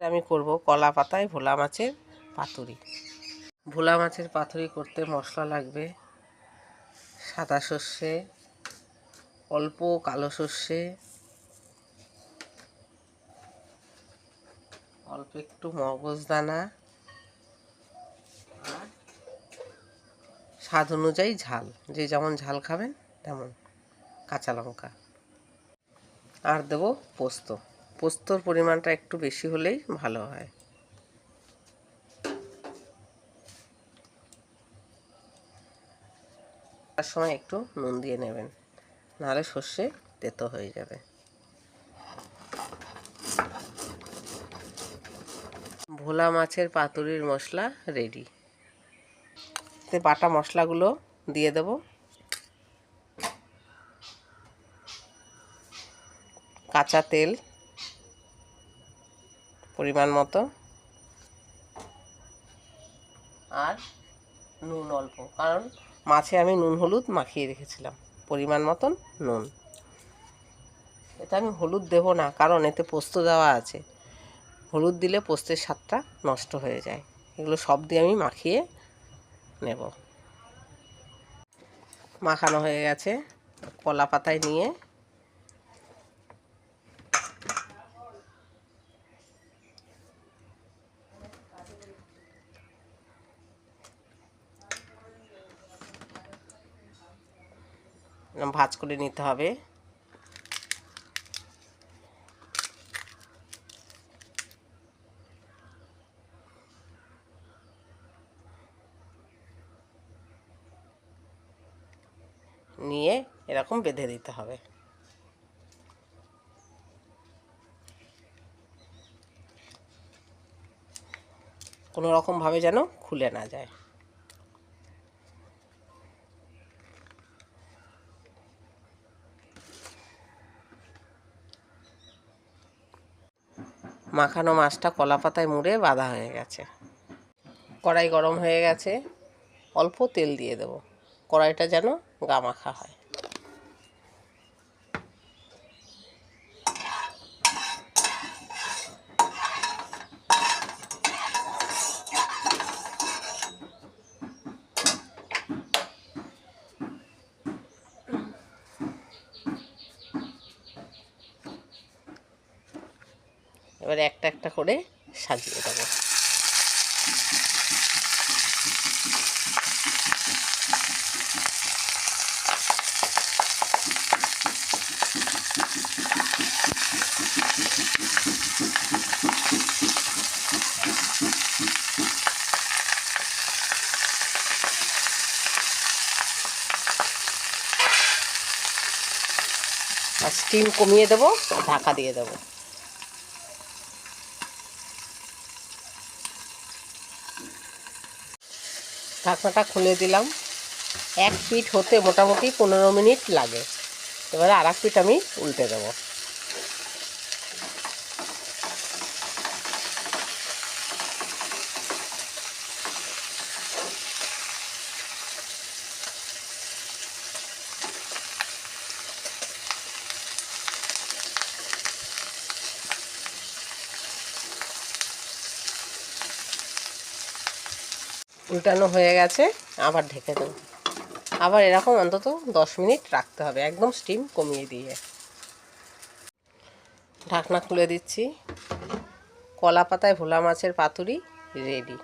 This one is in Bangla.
আমি করব কলা পাতায় ভোলা মাছের পাতুরি। ভোলা মাছের পাতুরি করতে মশলা লাগবে সাদা সর্ষে, অল্প কালো সর্ষে, অল্প একটু মগজদানা আর স্বাদ অনুযায়ী ঝাল, যে যেমন ঝাল খাবেন তেমন, কাঁচা লঙ্কা। আর দেব পোস্ত। পোস্তর পরিমাণটা একটু বেশি হলেই ভালো হয়। তার সময় একটু নুন দিয়ে নেবেন, নাহলে সর্ষে তেতো হয়ে যাবে। ভোলা মাছের পাতুরির মশলা রেডি। বাটা মশলাগুলো দিয়ে দেব। কাঁচা তেল পরিমাণ মতো, আর নুন অল্প, কারণ মাছে আমি নুন হলুদ মাখিয়ে রেখেছিলাম। পরিমাণ মতন নুন। এটা আমি হলুদ দেব না, কারণ এতে পোস্ত দেওয়া আছে। হলুদ দিলে পোস্তের স্বাদটা নষ্ট হয়ে যায়। এগুলো সব দিয়ে আমি মাখিয়ে নেব। মাখানো হয়ে গেছে। কলা পাতায় নিয়ে ভাঁজ করে নিতে হবে। নিয়ে এরকম বেঁধে দিতে হবে। কোনো রকমভাবে যেন খুলে না যায়। মাখানো মাছটা কলা পাতায় মুড়ে বাঁধা হয়ে গেছে। কড়াই গরম হয়ে গেছে, অল্প তেল দিয়ে দেব, কড়াইটা যেন গা মাখা হয়। এবার একটা একটা করে সাজিয়ে দেবো। আর স্টিম কমিয়ে দেবো, ঢাকা দিয়ে দেবো। ঢাকনাটা খুলে দিলাম। এক পিঠ হতে মোটামুটি 15 মিনিট লাগে। এবারে আর এক পিঠ আমি উল্টে দেবো। উল্টানো হয়ে গেছে, আবার ঢেকে দেবো। আবার এরকম অন্তত 10 মিনিট রাখতে হবে, একদম স্টিম কমিয়ে দিয়ে। ঢাকনা খুলে দিচ্ছি। কলা পাতায় ভোলা মাছের পাতুরি রেডি।